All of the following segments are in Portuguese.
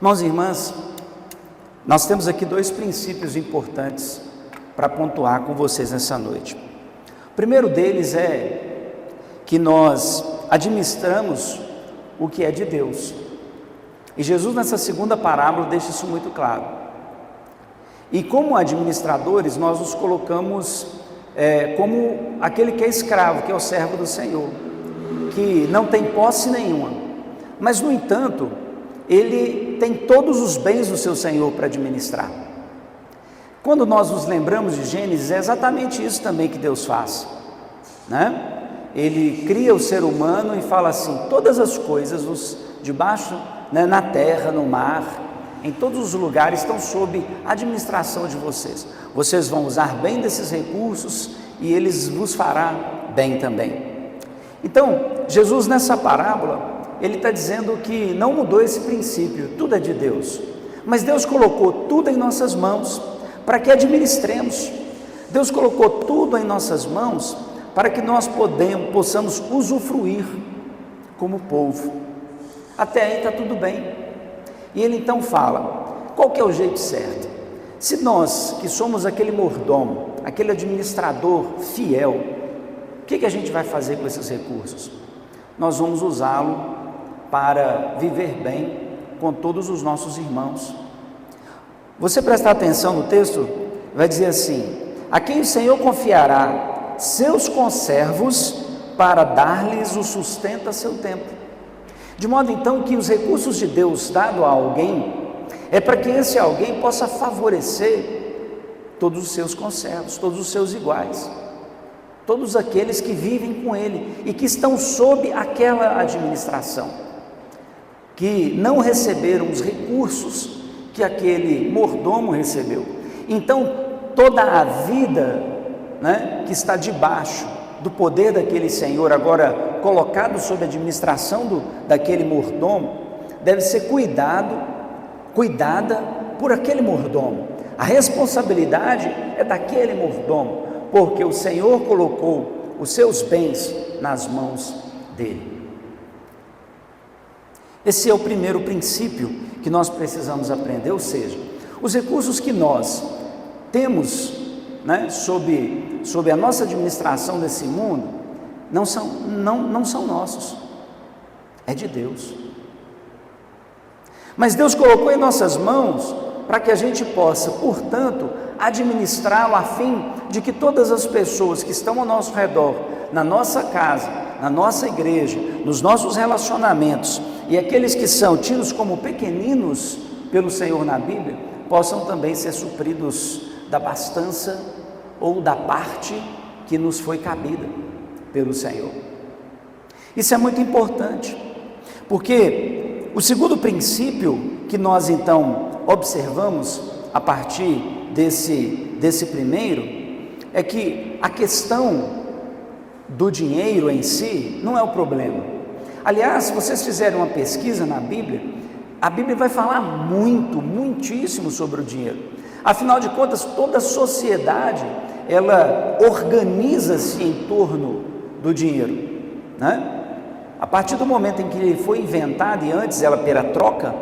Irmãos e irmãs, nós temos aqui dois princípios importantes para pontuar com vocês nessa noite. O primeiro deles é que nós administramos o que é de Deus. E Jesus nessa segunda parábola deixa isso muito claro. E como administradores, nós nos colocamos como aquele que é escravo, que é o servo do Senhor, que não tem posse nenhuma, mas no entanto, ele tem todos os bens do seu Senhor para administrar. Quando nós nos lembramos de Gênesis, é exatamente isso também que Deus faz, né? Ele cria o ser humano e fala assim: todas as coisas debaixo, né, na terra, no mar, em todos os lugares estão sob administração de vocês. Vocês vão usar bem desses recursos e eles vos fará bem também. Então, Jesus nessa parábola, ele está dizendo que não mudou esse princípio, tudo é de Deus, mas Deus colocou tudo em nossas mãos para que administremos. Deus colocou tudo em nossas mãos para que nós possamos usufruir como povo. Até aí está tudo bem. E ele então fala, qual que é o jeito certo? Se nós que somos aquele mordomo, aquele administrador fiel, o que a gente vai fazer com esses recursos? Nós vamos usá-lo para viver bem com todos os nossos irmãos. Você prestar atenção no texto, vai dizer assim: a quem o Senhor confiará seus conservos para dar-lhes o sustento a seu tempo. De modo então que os recursos de Deus dado a alguém, é para que esse alguém possa favorecer todos os seus conservos, todos os seus iguais, todos aqueles que vivem com ele e que estão sob aquela administração, que não receberam os recursos que aquele mordomo recebeu. Então toda a vida, né, que está debaixo do poder daquele senhor, agora colocado sob a administração daquele mordomo, deve ser cuidada por aquele mordomo. A responsabilidade é daquele mordomo, porque o Senhor colocou os seus bens nas mãos dele. Esse é o primeiro princípio que nós precisamos aprender, ou seja, os recursos que nós temos, né, sob a nossa administração desse mundo, não são nossos, é de Deus. Mas Deus colocou em nossas mãos para que a gente possa, portanto, administrá-lo a fim de que todas as pessoas que estão ao nosso redor, na nossa casa, na nossa igreja, nos nossos relacionamentos, e aqueles que são tidos como pequeninos pelo Senhor na Bíblia, possam também ser supridos da abastança ou da parte que nos foi cabida pelo Senhor. Isso é muito importante, porque o segundo princípio que nós então observamos a partir desse primeiro, é que a questão do dinheiro em si não é o problema. Aliás, se vocês fizerem uma pesquisa na Bíblia, a Bíblia vai falar muitíssimo sobre o dinheiro. Afinal de contas, toda a sociedade, ela organiza-se em torno do dinheiro, né? A partir do momento em que ele foi inventado, e antes ela era troca,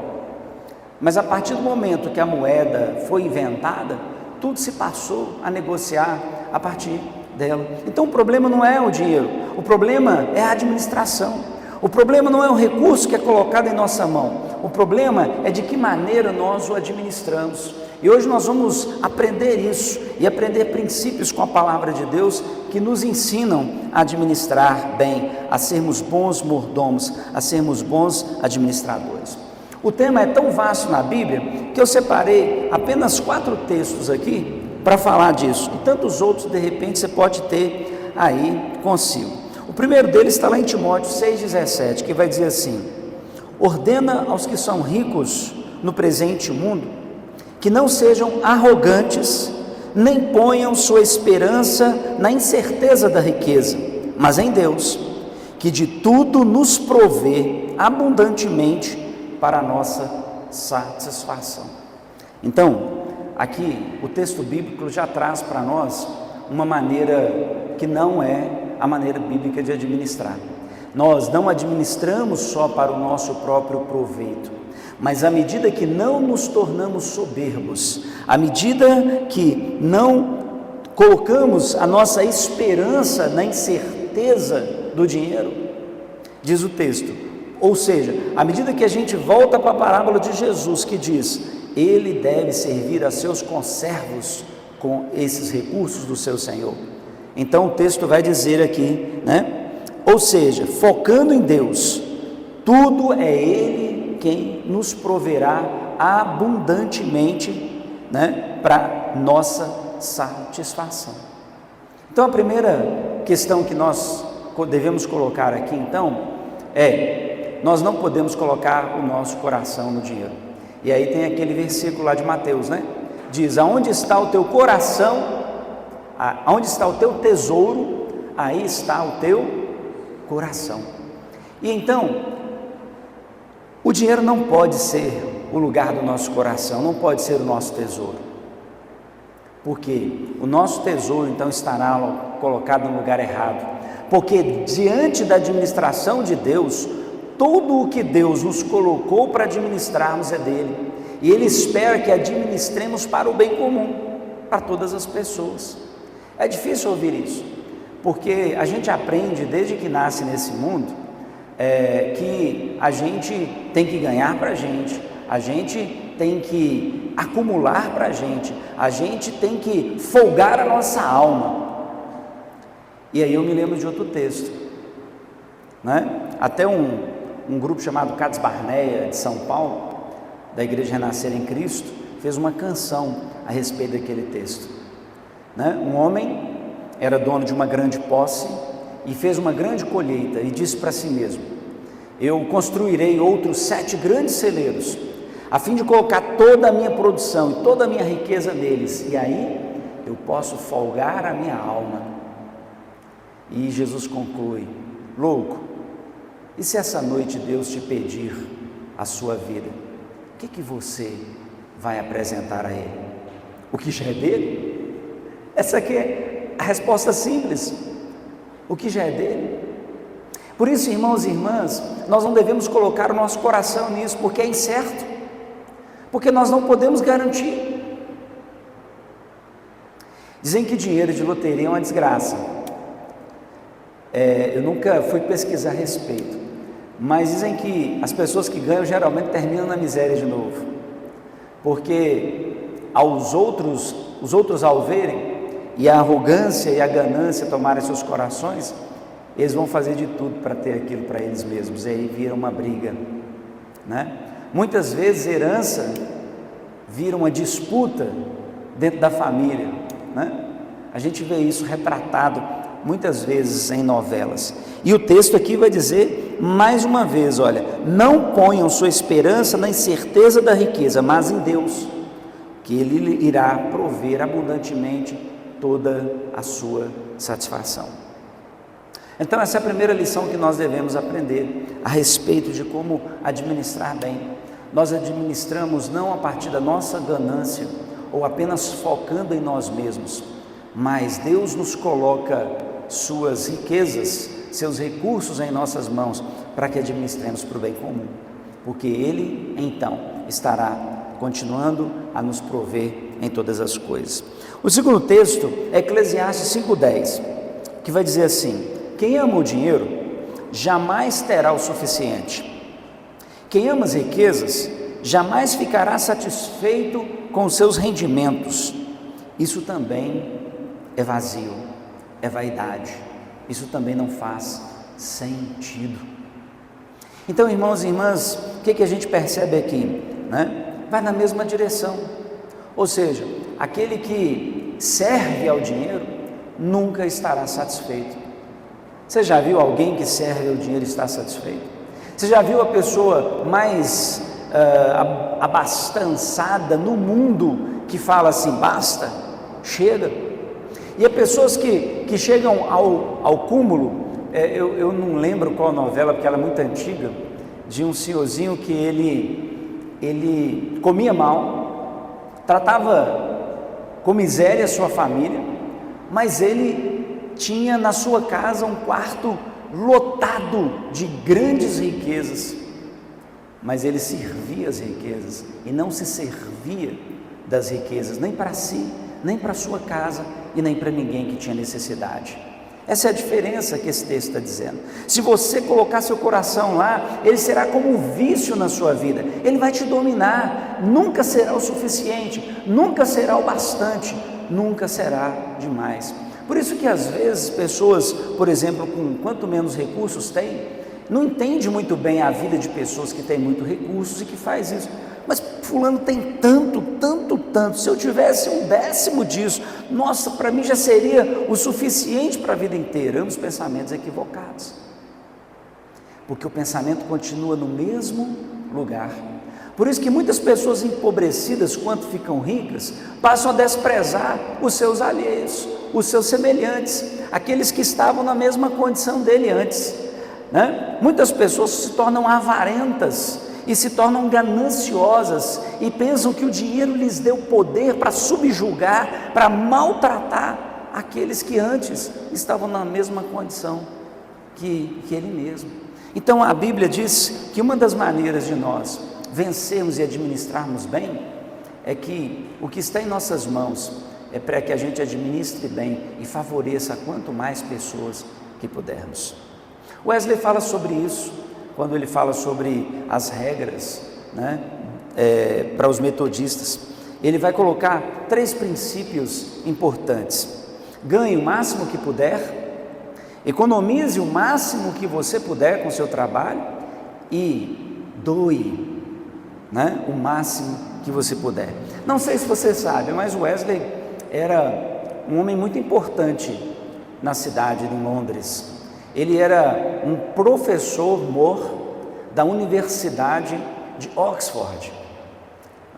mas a partir do momento que a moeda foi inventada, tudo se passou a negociar a partir dela. Então o problema não é o dinheiro, o problema é a administração. O problema não é o recurso que é colocado em nossa mão, o problema é de que maneira nós o administramos. E hoje nós vamos aprender isso e aprender princípios com a palavra de Deus que nos ensinam a administrar bem, a sermos bons mordomos, a sermos bons administradores. O tema é tão vasto na Bíblia que eu separei apenas 4 textos aqui para falar disso, e tantos outros de repente você pode ter aí consigo. O primeiro deles está lá em Timóteo 6,17, que vai dizer assim: ordena aos que são ricos no presente mundo, que não sejam arrogantes, nem ponham sua esperança na incerteza da riqueza, mas em Deus, que de tudo nos provê abundantemente para a nossa satisfação. Então, aqui o texto bíblico já traz para nós uma maneira que não é a maneira bíblica de administrar. Nós não administramos só para o nosso próprio proveito, Mas à medida que não nos tornamos soberbos, à medida que não colocamos a nossa esperança na incerteza do dinheiro, diz o texto, ou seja, à medida que a gente volta para a parábola de Jesus, que diz, ele deve servir a seus conservos com esses recursos do seu Senhor. Então o texto vai dizer aqui, né? Ou seja, focando em Deus, tudo é Ele quem nos proverá abundantemente, né, para nossa satisfação. Então a primeira questão que nós devemos colocar aqui então é, nós não podemos colocar o nosso coração no dinheiro. E aí tem aquele versículo lá de Mateus, né? Diz, aonde está o teu coração, aonde está o teu tesouro, aí está o teu coração. E então, o dinheiro não pode ser o lugar do nosso coração, não pode ser o nosso tesouro. Porque o nosso tesouro então estará colocado no lugar errado. Porque diante da administração de Deus, tudo o que Deus nos colocou para administrarmos é dele. E Ele espera que administremos para o bem comum, para todas as pessoas. É difícil ouvir isso, porque a gente aprende desde que nasce nesse mundo, que a gente tem que ganhar para a gente tem que acumular para a gente tem que folgar a nossa alma. E aí eu me lembro de outro texto, né? Até um grupo chamado Cades Barneia, de São Paulo, da Igreja Renascer em Cristo, fez uma canção a respeito daquele texto, né? Um homem era dono de uma grande posse e fez uma grande colheita e disse para si mesmo, eu construirei outros 7 grandes celeiros, a fim de colocar toda a minha produção e toda a minha riqueza neles, e aí eu posso folgar a minha alma. E Jesus conclui, louco, e se essa noite Deus te pedir a sua vida, o que você vai apresentar a Ele? O que já é dele? Essa aqui é a resposta simples, o que já é dele. Por isso, irmãos e irmãs, nós não devemos colocar o nosso coração nisso, porque é incerto, porque nós não podemos garantir. Dizem que dinheiro de loteria é uma desgraça. Eu nunca fui pesquisar a respeito, mas dizem que as pessoas que ganham geralmente terminam na miséria de novo, porque os outros ao verem, e a arrogância e a ganância tomarem seus corações, eles vão fazer de tudo para ter aquilo para eles mesmos, e aí vira uma briga, né? Muitas vezes herança vira uma disputa dentro da família, né? A gente vê isso retratado muitas vezes em novelas, e o texto aqui vai dizer mais uma vez, olha, não ponham sua esperança na incerteza da riqueza, mas em Deus, que Ele irá prover abundantemente toda a sua satisfação. Então essa é a primeira lição que nós devemos aprender a respeito de como administrar bem. Nós administramos não a partir da nossa ganância ou apenas focando em nós mesmos, mas Deus nos coloca suas riquezas, seus recursos em nossas mãos para que administremos para o bem comum, porque Ele então estará continuando a nos prover em todas as coisas. O segundo texto é Eclesiastes 5:10, que vai dizer assim, quem ama o dinheiro jamais terá o suficiente, quem ama as riquezas jamais ficará satisfeito com os seus rendimentos, isso também é vazio, é vaidade, isso também não faz sentido. Então, irmãos e irmãs, o que a gente percebe aqui, né? Vai na mesma direção, ou seja, aquele que serve ao dinheiro nunca estará satisfeito. Você já viu alguém que serve ao dinheiro e está satisfeito? Você já viu a pessoa mais abastançada no mundo que fala assim, basta, chega? E há pessoas que chegam ao cúmulo, eu não lembro qual novela, porque ela é muito antiga, de um senhorzinho que ele comia mal, tratava com miséria a sua família, mas ele tinha na sua casa um quarto lotado de grandes riquezas. mas ele servia as riquezas e não se servia das riquezas, nem para si, nem para sua casa e nem para ninguém que tinha necessidade. Essa é a diferença que esse texto está dizendo. Se você colocar seu coração lá, ele será como um vício na sua vida, ele vai te dominar, nunca será o suficiente, nunca será o bastante, nunca será demais. Por isso que às vezes pessoas, por exemplo, com quanto menos recursos têm, não entende muito bem a vida de pessoas que têm muito recursos e que faz isso. Mas fulano tem tanto, se eu tivesse 1/10 disso, nossa, para mim já seria o suficiente para a vida inteira. Ambos pensamentos equivocados, porque o pensamento continua no mesmo lugar. Por isso que muitas pessoas empobrecidas, quando ficam ricas, passam a desprezar os seus alheios, os seus semelhantes, aqueles que estavam na mesma condição dele antes, né? Muitas pessoas se tornam avarentas e se tornam gananciosas e pensam que o dinheiro lhes deu poder para subjugar, para maltratar aqueles que antes estavam na mesma condição que ele mesmo. Então a Bíblia diz que uma das maneiras de nós vencermos e administrarmos bem é que o que está em nossas mãos é para que a gente administre bem e favoreça quanto mais pessoas que pudermos. Wesley fala sobre isso quando ele fala sobre as regras, né, para os metodistas. Ele vai colocar 3 princípios importantes: ganhe o máximo que puder, economize o máximo que você puder com o seu trabalho e doe, né, o máximo que você puder. Não sei se você sabe, mas Wesley era um homem muito importante na cidade de Londres. Ele era um professor-mor da Universidade de Oxford,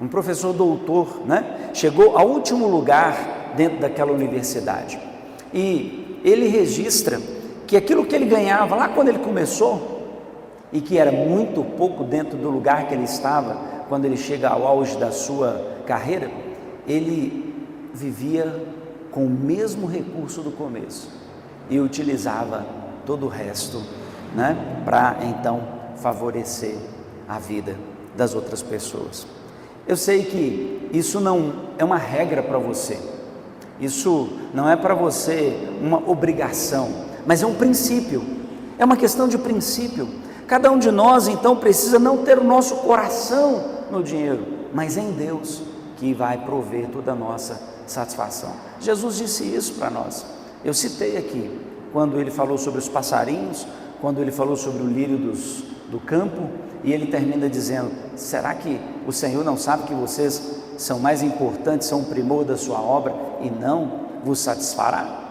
um professor doutor, né? Chegou ao último lugar dentro daquela universidade, e ele registra que aquilo que ele ganhava lá quando ele começou, e que era muito pouco dentro do lugar que ele estava, quando ele chega ao auge da sua carreira, ele vivia com o mesmo recurso do começo, e utilizava todo o resto, né, para então favorecer a vida das outras pessoas. Eu sei que isso não é uma regra para você, isso não é para você uma obrigação, mas é um princípio, é uma questão de princípio. Cada um de nós então precisa não ter o nosso coração no dinheiro, mas em Deus, que vai prover toda a nossa satisfação. Jesus disse isso para nós. Eu citei aqui quando ele falou sobre os passarinhos, quando ele falou sobre o lírio do campo, e ele termina dizendo: será que o Senhor não sabe que vocês são mais importantes, são o primor da sua obra e não vos satisfará?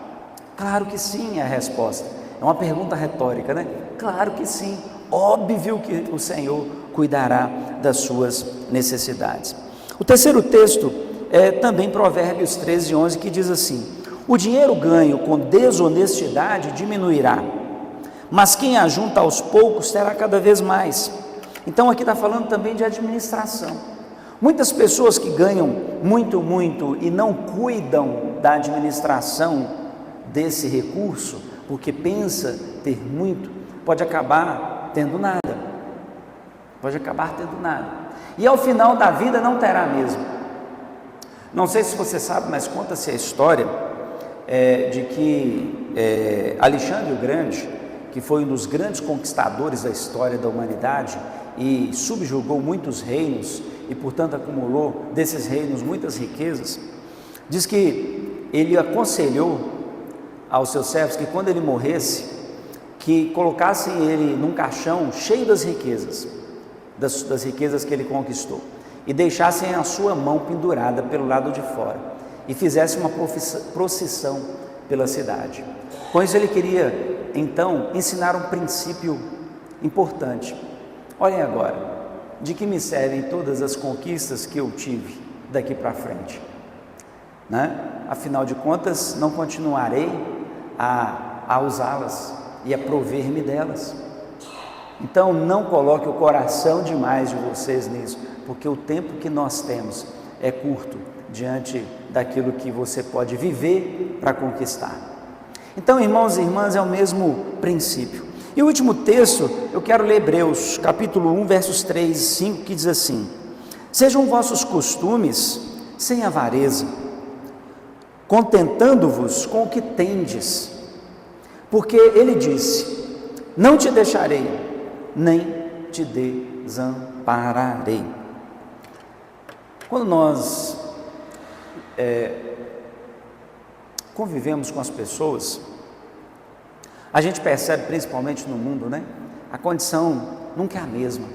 Claro que sim, é a resposta. É uma pergunta retórica, né? Claro que sim, óbvio que o Senhor cuidará das suas necessidades. O terceiro texto é também Provérbios 13:11, que diz assim: o dinheiro ganho com desonestidade diminuirá, mas quem ajunta aos poucos terá cada vez mais. Então aqui está falando também de administração. Muitas pessoas que ganham muito e não cuidam da administração desse recurso, porque pensa ter muito, pode acabar tendo nada, e ao final da vida não terá mesmo. Não sei se você sabe, mas conta-se a história de que Alexandre o Grande, que foi um dos grandes conquistadores da história da humanidade e subjugou muitos reinos e portanto acumulou desses reinos muitas riquezas, diz que ele aconselhou aos seus servos que quando ele morresse, que colocassem ele num caixão cheio das riquezas, das riquezas que ele conquistou, e deixassem a sua mão pendurada pelo lado de fora e fizessem uma procissão pela cidade. Com isso ele queria então ensinar um princípio importante. Olhem agora, de que me servem todas as conquistas que eu tive daqui para frente, né? Afinal de contas, não continuarei a usá-las e a prover-me delas. Então não coloque o coração demais de vocês nisso, porque o tempo que nós temos é curto diante daquilo que você pode viver para conquistar. Então, irmãos e irmãs, é o mesmo princípio. E o último texto, eu quero ler Hebreus, capítulo 1, versos 3 e 5, que diz assim: sejam vossos costumes sem avareza, contentando-vos com o que tendes, porque ele disse: não te deixarei, nem te desampararei. Quando nós convivemos com as pessoas, a gente percebe, principalmente no mundo, né? A condição nunca é a mesma,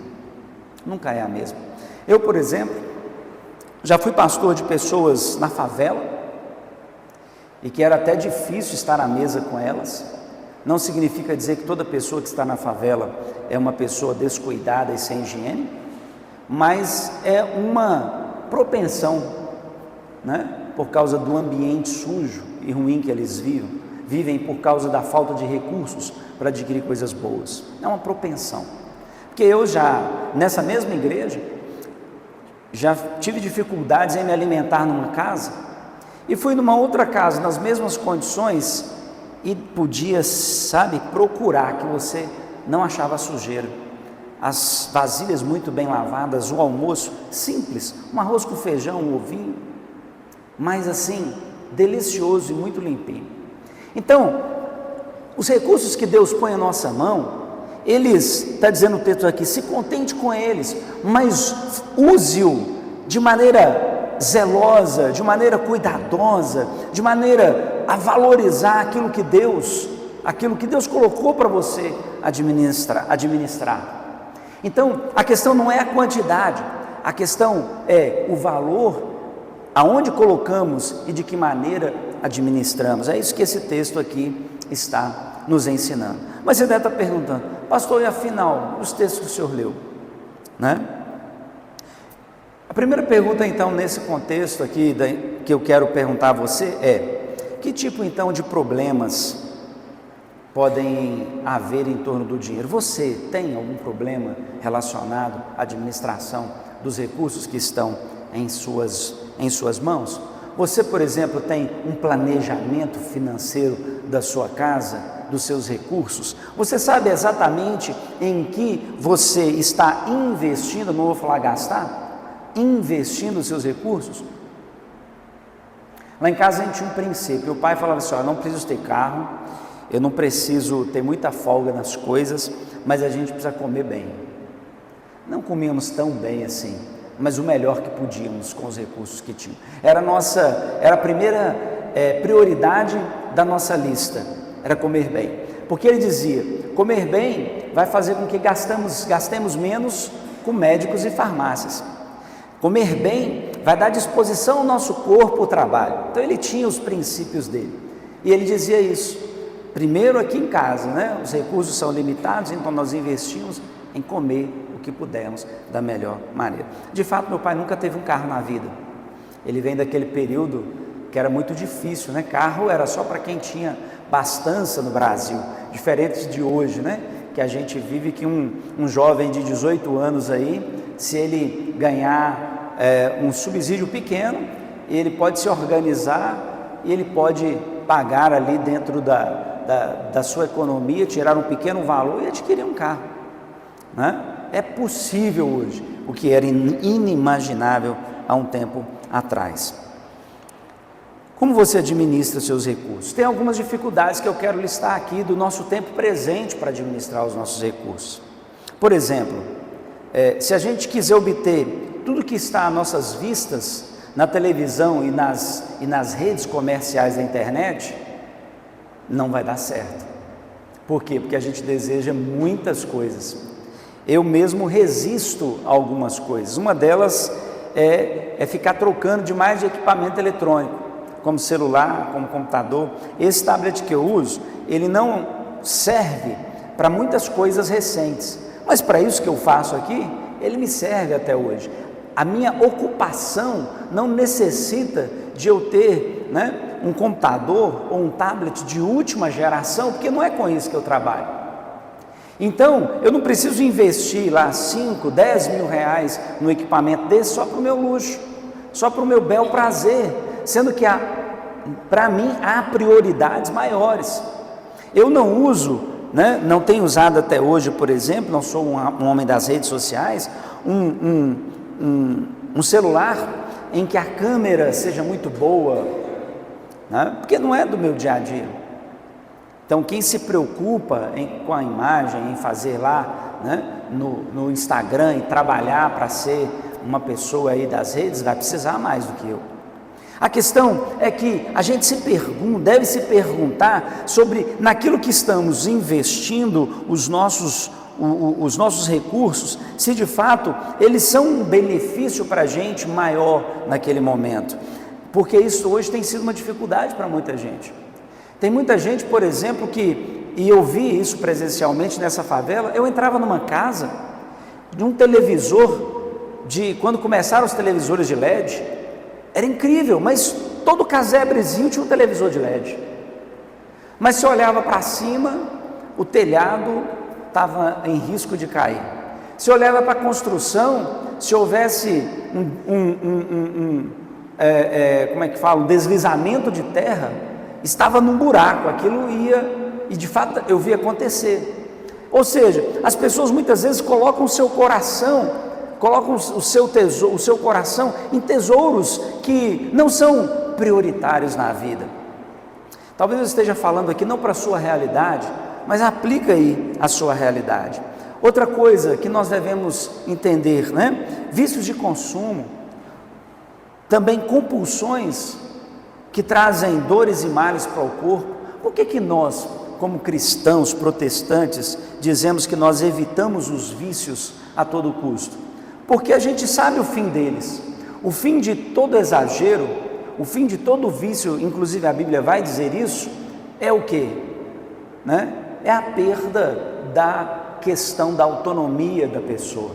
nunca é a mesma. Eu, por exemplo, já fui pastor de pessoas na favela, e que era até difícil estar à mesa com elas. Não significa dizer que toda pessoa que está na favela é uma pessoa descuidada e sem higiene, mas é uma propensão, né? Por causa do ambiente sujo e ruim que eles vivem por causa da falta de recursos para adquirir coisas boas. É uma propensão. Porque eu já, nessa mesma igreja, já tive dificuldades em me alimentar numa casa, e fui numa outra casa, nas mesmas condições, e podia, procurar, que você não achava sujeira. As vasilhas muito bem lavadas, o almoço simples, um arroz com feijão, um ovinho, mas assim, delicioso e muito limpinho. Então, os recursos que Deus põe à nossa mão, eles, está dizendo o texto aqui, se contente com eles, mas use-o de maneira zelosa, de maneira cuidadosa, de maneira a valorizar aquilo que Deus colocou para você administrar. Então, a questão não é a quantidade, a questão é o valor, aonde colocamos e de que maneira administramos. É isso que esse texto aqui está nos ensinando. Mas você deve estar perguntando: pastor, e afinal, os textos que o senhor leu, né? A primeira pergunta, então, nesse contexto aqui, que eu quero perguntar a você é: que tipo, então, de problemas podem haver em torno do dinheiro? Você tem algum problema relacionado à administração dos recursos que estão em suas mãos? Você, por exemplo, tem um planejamento financeiro da sua casa, dos seus recursos? Você sabe exatamente em que você está investindo, não vou falar gastar, investindo os seus recursos? Lá em casa a gente tinha um princípio, o pai falava assim: eu não preciso ter carro, eu não preciso ter muita folga nas coisas, mas a gente precisa comer bem. Não comíamos tão bem assim, mas o melhor que podíamos com os recursos que tínhamos. Era a primeira prioridade da nossa lista, era comer bem, porque ele dizia: comer bem vai fazer com que gastemos menos com médicos e farmácias. Comer bem vai dar disposição ao nosso corpo ao trabalho. Então ele tinha os princípios dele, e ele dizia isso. Primeiro aqui em casa, né? Os recursos são limitados, então nós investimos em comer o que pudermos da melhor maneira. De fato, meu pai nunca teve um carro na vida. Ele vem daquele período que era muito difícil, né? Carro era só para quem tinha bastança no Brasil, diferente de hoje, né? Que a gente vive que um jovem de 18 anos aí, se ele ganhar um subsídio pequeno, ele pode se organizar e ele pode pagar ali dentro da sua economia, tirar um pequeno valor e adquirir um carro, né? É possível hoje, o que era inimaginável há um tempo atrás. Como você administra seus recursos? Tem algumas dificuldades que eu quero listar aqui do nosso tempo presente para administrar os nossos recursos. Por exemplo, se a gente quiser obter tudo que está às nossas vistas na televisão e nas redes comerciais da internet, não vai dar certo. Por quê? Porque a gente deseja muitas coisas. Eu mesmo resisto a algumas coisas. Uma delas é ficar trocando demais de equipamento eletrônico, como celular, como computador. Esse tablet que eu uso, ele não serve para muitas coisas recentes, mas para isso que eu faço aqui, ele me serve até hoje. A minha ocupação não necessita de eu ter, né, um computador ou um tablet de última geração, porque não é com isso que eu trabalho. Então, eu não preciso investir lá 5, 10 mil reais no equipamento desse só para o meu luxo, só para o meu bel prazer, sendo que para mim há prioridades maiores. Eu não uso né, não tenho usado até hoje, por exemplo, não sou um homem das redes sociais, um celular em que a câmera seja muito boa, né, porque não é do meu dia a dia. Então, quem se preocupa com a imagem, em fazer lá, né, no Instagram e trabalhar para ser uma pessoa aí das redes, vai precisar mais do que eu. A questão é que a gente deve se perguntar sobre naquilo que estamos investindo os nossos recursos, se de fato eles são um benefício para a gente maior naquele momento, porque isso hoje tem sido uma dificuldade para muita gente. Tem muita gente, por exemplo, e eu vi isso presencialmente nessa favela, eu entrava numa casa, de um televisor, quando começaram os televisores de LED, era incrível, mas todo casebrezinho tinha um televisor de LED. Mas se olhava para cima, o telhado estava em risco de cair. Se olhava para a construção, se houvesse um deslizamento de terra, estava num buraco, aquilo ia, e de fato eu vi acontecer. Ou seja, as pessoas muitas vezes colocam o seu coração, colocam o seu coração em tesouros que não são prioritários na vida. Talvez eu esteja falando aqui não para a sua realidade, mas aplica aí a sua realidade. Outra coisa que nós devemos entender, né? Vícios de consumo, também compulsões que trazem dores e males para o corpo. Por que nós, como cristãos protestantes, dizemos que nós evitamos os vícios a todo custo? Porque a gente sabe o fim deles. O fim de todo exagero, o fim de todo vício, inclusive a Bíblia vai dizer isso, é o quê? Né? É a perda da questão da autonomia da pessoa.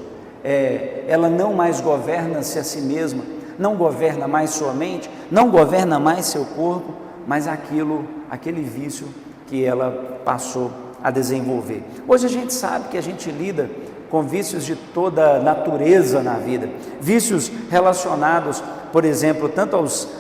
Ela não mais governa-se a si mesma, não governa mais sua mente, não governa mais seu corpo, mas aquele vício que ela passou a desenvolver. Hoje a gente sabe que a gente lida com vícios de toda natureza na vida, vícios relacionados, por exemplo, tanto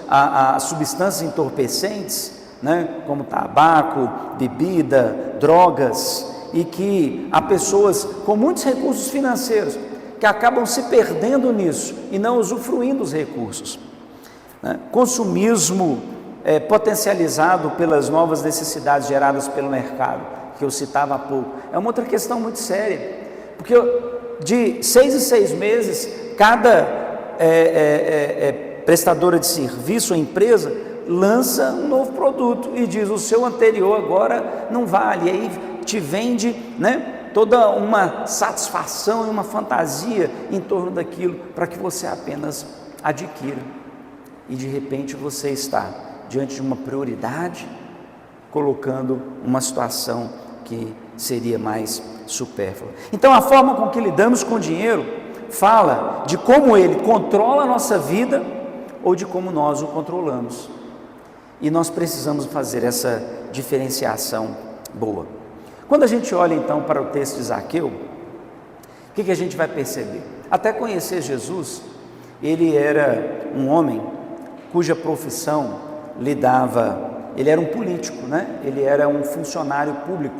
a substâncias entorpecentes, né, como tabaco, bebida, drogas, e que há pessoas com muitos recursos financeiros que acabam se perdendo nisso e não usufruindo dos recursos, né? Consumismo potencializado pelas novas necessidades geradas pelo mercado, que eu citava há pouco, é uma outra questão muito séria, porque de 6 em 6 meses, cada prestadora de serviço ou empresa lança um novo produto e diz: o seu anterior agora não vale, e aí te vende, né, toda uma satisfação e uma fantasia em torno daquilo para que você apenas adquira, e de repente você está diante de uma prioridade, colocando uma situação que seria mais supérflua. Então a forma com que lidamos com o dinheiro fala de como ele controla a nossa vida ou de como nós o controlamos, e nós precisamos fazer essa diferenciação boa. Quando a gente olha então para o texto de Zaqueu, o que a gente vai perceber? Até conhecer Jesus, ele era um homem cuja profissão ele era um político, né? Ele era um funcionário público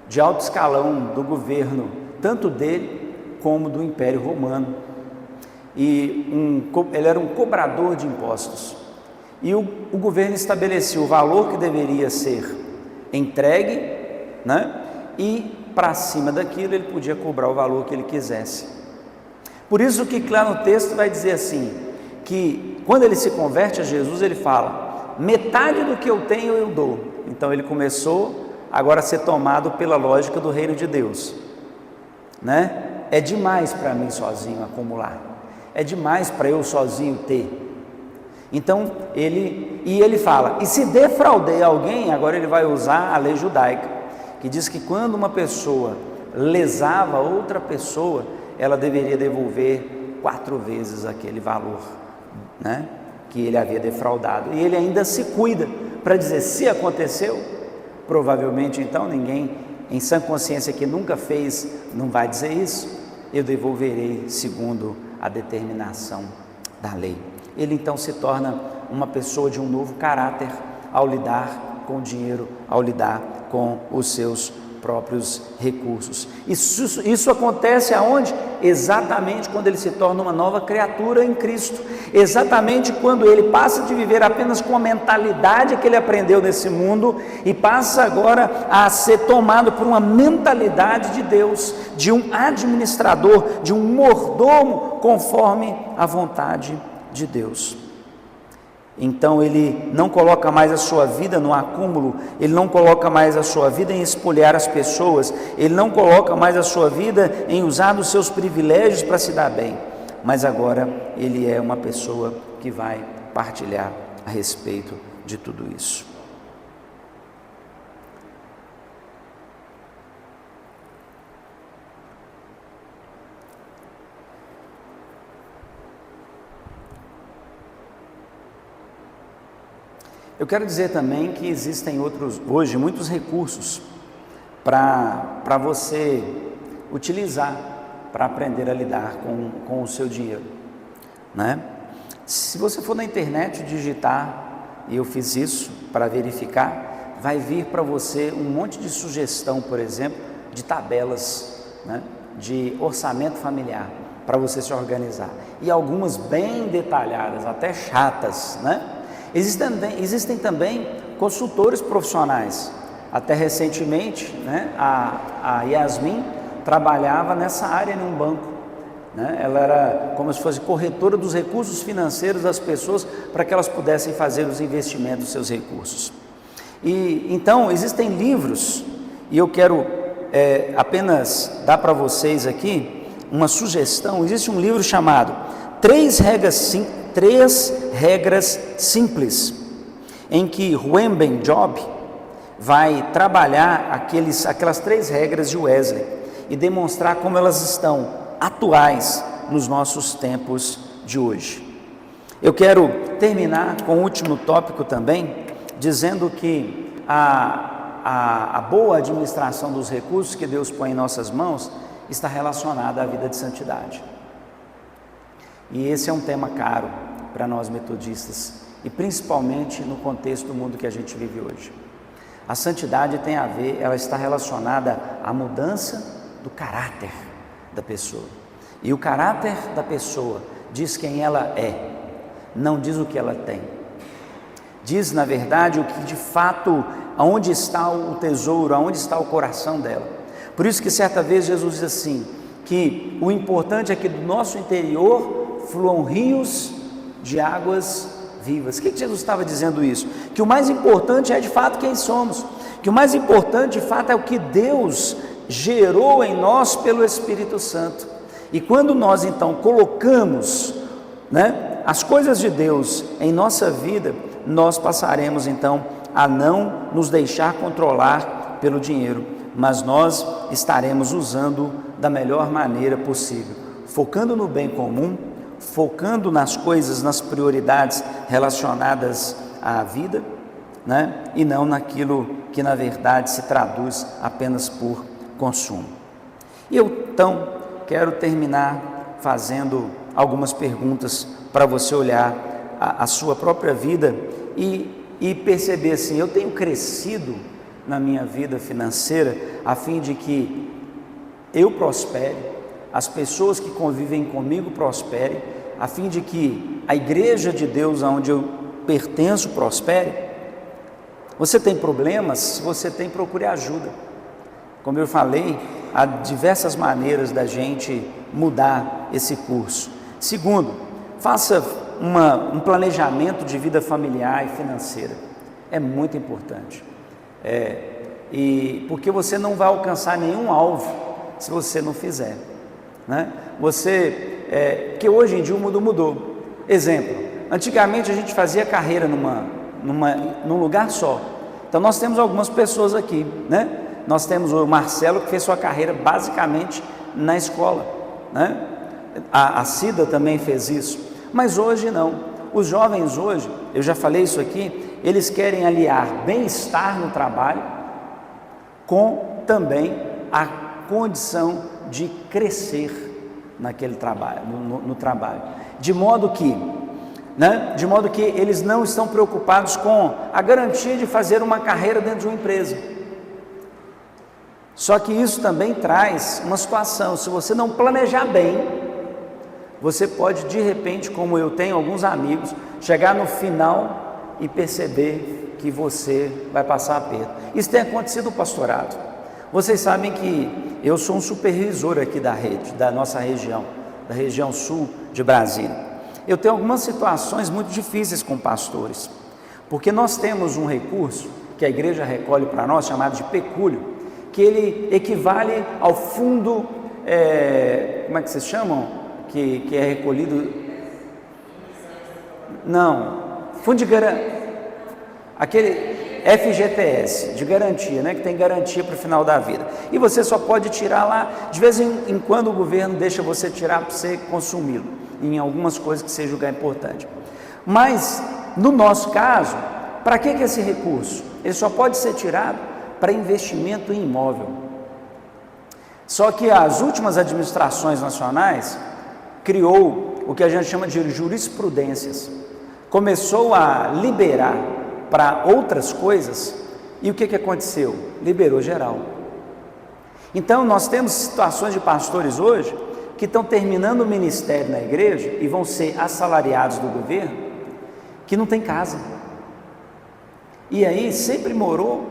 de alto escalão do governo, tanto dele como do Império Romano, e ele era um cobrador de impostos, e o governo estabeleceu o valor que deveria ser entregue, né? E para cima daquilo ele podia cobrar o valor que ele quisesse. Por isso que lá no texto vai dizer assim, que quando ele se converte a Jesus, ele fala: metade do que eu tenho eu dou. Então ele começou agora a ser tomado pela lógica do reino de Deus, né? É demais para mim sozinho acumular, é demais para eu sozinho ter. Então ele fala: e se defraudei alguém, agora ele vai usar a lei judaica, que diz que quando uma pessoa lesava outra pessoa, ela deveria devolver 4 vezes aquele valor, né, que ele havia defraudado. E ele ainda se cuida para dizer: se aconteceu, provavelmente então ninguém em sã consciência que nunca fez não vai dizer isso, eu devolverei segundo a determinação da lei. Ele então se torna uma pessoa de um novo caráter ao lidar com o dinheiro, ao lidar com os seus próprios recursos. Isso acontece aonde? Exatamente quando ele se torna uma nova criatura em Cristo, exatamente quando ele passa de viver apenas com a mentalidade que ele aprendeu nesse mundo e passa agora a ser tomado por uma mentalidade de Deus, de um administrador, de um mordomo conforme a vontade de Deus. Então ele não coloca mais a sua vida no acúmulo, ele não coloca mais a sua vida em espoliar as pessoas, ele não coloca mais a sua vida em usar dos seus privilégios para se dar bem, mas agora ele é uma pessoa que vai partilhar a respeito de tudo isso. Eu quero dizer também que existem hoje muitos recursos para você utilizar para aprender a lidar com o seu dinheiro, né? Se você for na internet digitar, e eu fiz isso para verificar, vai vir para você um monte de sugestão, por exemplo, de tabelas, né, de orçamento familiar, para você se organizar, e algumas bem detalhadas, até chatas, né? Existem também consultores profissionais. Até recentemente, né, a Yasmin trabalhava nessa área em um banco, né? Ela era como se fosse corretora dos recursos financeiros das pessoas para que elas pudessem fazer os investimentos dos seus recursos. E então existem livros, e eu quero apenas dar para vocês aqui uma sugestão. Existe um livro chamado Três Regras Simples, em que Ruben Ben Job vai trabalhar aquelas 3 regras de Wesley e demonstrar como elas estão atuais nos nossos tempos de hoje. Eu quero terminar com o último tópico também, dizendo que a boa administração dos recursos que Deus põe em nossas mãos está relacionada à vida de santidade. E esse é um tema caro para nós metodistas, e principalmente no contexto do mundo que a gente vive hoje. A santidade tem a ver, ela está relacionada à mudança do caráter da pessoa. E o caráter da pessoa diz quem ela é, não diz o que ela tem. Diz, na verdade, o que de fato, aonde está o tesouro, aonde está o coração dela. Por isso que certa vez Jesus diz assim, que o importante é que do nosso interior fluam rios de águas vivas. O que Jesus estava dizendo isso? Que o mais importante é de fato quem somos, que o mais importante de fato é o que Deus gerou em nós pelo Espírito Santo. E quando nós então colocamos, né, as coisas de Deus em nossa vida, nós passaremos então a não nos deixar controlar pelo dinheiro, mas nós estaremos usando da melhor maneira possível, focando no bem comum, focando nas coisas, nas prioridades relacionadas à vida, né? E não naquilo que na verdade se traduz apenas por consumo. E eu então quero terminar fazendo algumas perguntas para você olhar a sua própria vida e perceber assim, eu tenho crescido na minha vida financeira a fim de que eu prospere, as pessoas que convivem comigo prosperem, a fim de que a igreja de Deus aonde eu pertenço prospere. Você tem problemas? Se você tem, procure ajuda. Como eu falei, há diversas maneiras da gente mudar esse curso. Segundo, faça um planejamento de vida familiar e financeira. É muito importante. Porque você não vai alcançar nenhum alvo se você não fizer, né? Que hoje em dia o mundo mudou. Exemplo, antigamente a gente fazia carreira num lugar só. Então nós temos algumas pessoas aqui, né? Nós temos o Marcelo, que fez sua carreira basicamente na escola, né? A Cida também fez isso, mas hoje não. Os jovens hoje, eu já falei isso aqui, eles querem aliar bem-estar no trabalho com também a condição de crescer naquele trabalho, no trabalho, de modo que eles não estão preocupados com a garantia de fazer uma carreira dentro de uma empresa. Só que isso também traz uma situação, se você não planejar bem, você pode de repente, como eu tenho alguns amigos, chegar no final e perceber que você vai passar aperto. Isso tem acontecido no pastorado. Vocês sabem que eu sou um supervisor aqui da rede, da nossa região, da região sul de Brasília. Eu tenho algumas situações muito difíceis com pastores, porque nós temos um recurso que a igreja recolhe para nós, chamado de pecúlio, que ele equivale ao fundo, como é que vocês chamam? Que é recolhido... Não, fundo de garantia, aquele FGTS, de garantia, né, que tem garantia para o final da vida. E você só pode tirar lá, de vez em quando o governo deixa você tirar para você consumi-lo, em algumas coisas que você julgar importante. Mas, no nosso caso, para que esse recurso? Ele só pode ser tirado para investimento em imóvel. Só que as últimas administrações nacionais criou o que a gente chama de jurisprudências. Começou a liberar para outras coisas, e o que aconteceu? Liberou geral. Então nós temos situações de pastores hoje que estão terminando o ministério na igreja e vão ser assalariados do governo, que não tem casa. E aí sempre morou,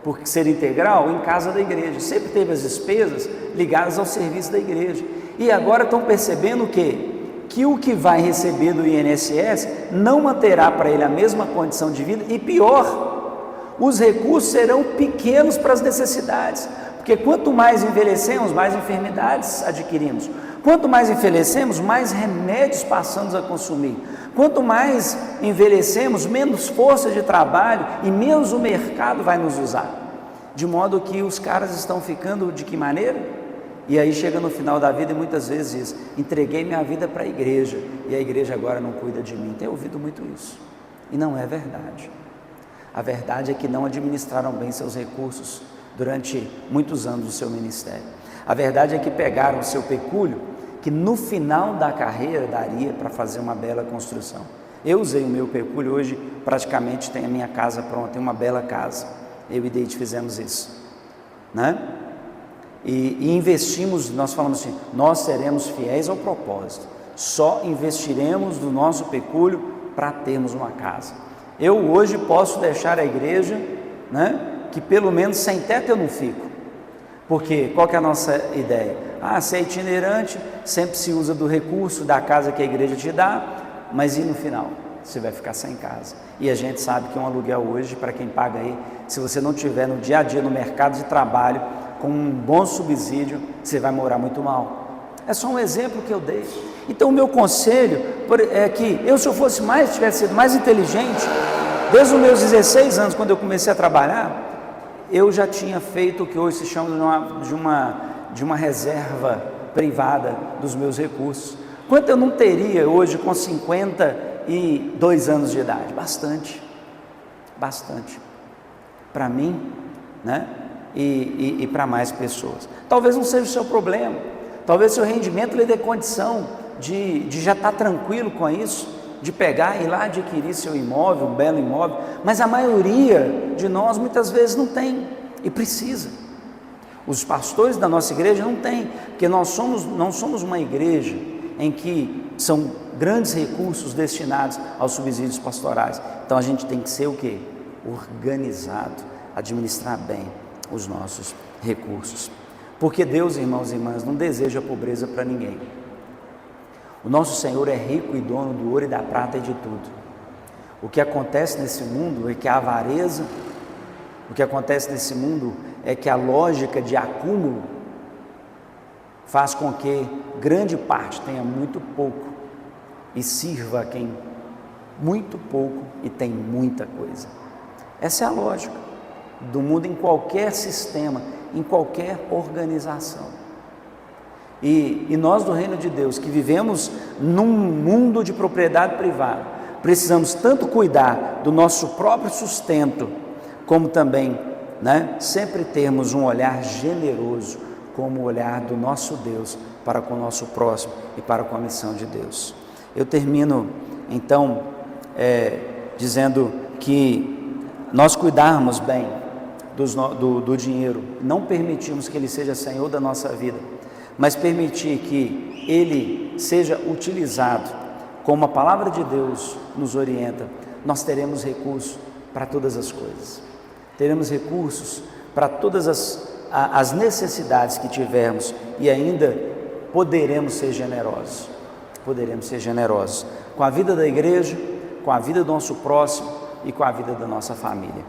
por ser integral, em casa da igreja, sempre teve as despesas ligadas ao serviço da igreja. E agora estão percebendo que o que vai receber do INSS não manterá para ele a mesma condição de vida, e pior, os recursos serão pequenos para as necessidades, porque quanto mais envelhecemos, mais enfermidades adquirimos, quanto mais envelhecemos, mais remédios passamos a consumir, quanto mais envelhecemos, menos força de trabalho e menos o mercado vai nos usar, de modo que os caras estão ficando de que maneira? E aí chega no final da vida e muitas vezes diz, entreguei minha vida para a igreja, e a igreja agora não cuida de mim. Tenho ouvido muito isso, e não é verdade. A verdade é que não administraram bem seus recursos durante muitos anos do seu ministério. A verdade é que pegaram o seu pecúlio, que no final da carreira daria para fazer uma bela construção. Eu usei o meu pecúlio, hoje praticamente tenho a minha casa pronta, tenho uma bela casa. Eu e Deide fizemos isso, né? E investimos, nós falamos assim, nós seremos fiéis ao propósito, só investiremos do nosso pecúlio para termos uma casa. Eu hoje posso deixar a igreja, né, que pelo menos sem teto eu não fico, porque qual que é a nossa ideia? Se é itinerante, sempre se usa do recurso da casa que a igreja te dá, mas e no final? Você vai ficar sem casa. E a gente sabe que um aluguel hoje, para quem paga aí, se você não tiver no dia a dia no mercado de trabalho, com um bom subsídio, você vai morar muito mal. É só um exemplo que eu dei. Então o meu conselho é que se eu fosse tivesse sido mais inteligente, desde os meus 16 anos, quando eu comecei a trabalhar, eu já tinha feito o que hoje se chama de uma reserva privada dos meus recursos. Quanto eu não teria hoje com 52 anos de idade? Bastante, para mim, né? E para mais pessoas. Talvez não seja o seu problema, talvez seu rendimento lhe dê condição de já estar tranquilo com isso, de pegar e ir lá adquirir seu imóvel, um belo imóvel, mas a maioria de nós muitas vezes não tem e precisa. Os pastores da nossa igreja não têm, porque não somos uma igreja em que são grandes recursos destinados aos subsídios pastorais. Então a gente tem que ser o quê? Organizado, administrar bem os nossos recursos, porque Deus, irmãos e irmãs, não deseja pobreza para ninguém. O nosso Senhor é rico e dono do ouro e da prata e de tudo. O que acontece nesse mundo é que a avareza, o que acontece nesse mundo é que a lógica de acúmulo faz com que grande parte tenha muito pouco e sirva a quem muito pouco e tem muita coisa. Essa é a lógica do mundo em qualquer sistema, em qualquer organização. E nós do reino de Deus, que vivemos num mundo de propriedade privada, precisamos tanto cuidar do nosso próprio sustento, como também, né, sempre termos um olhar generoso, como o olhar do nosso Deus para com o nosso próximo e para com a missão de Deus. Eu termino dizendo que nós cuidarmos bem do dinheiro, não permitirmos que ele seja senhor da nossa vida, mas permitir que ele seja utilizado como a palavra de Deus nos orienta, nós teremos recursos para todas as coisas. Teremos recursos para todas as necessidades que tivermos e ainda poderemos ser generosos. Poderemos ser generosos com a vida da igreja, com a vida do nosso próximo e com a vida da nossa família.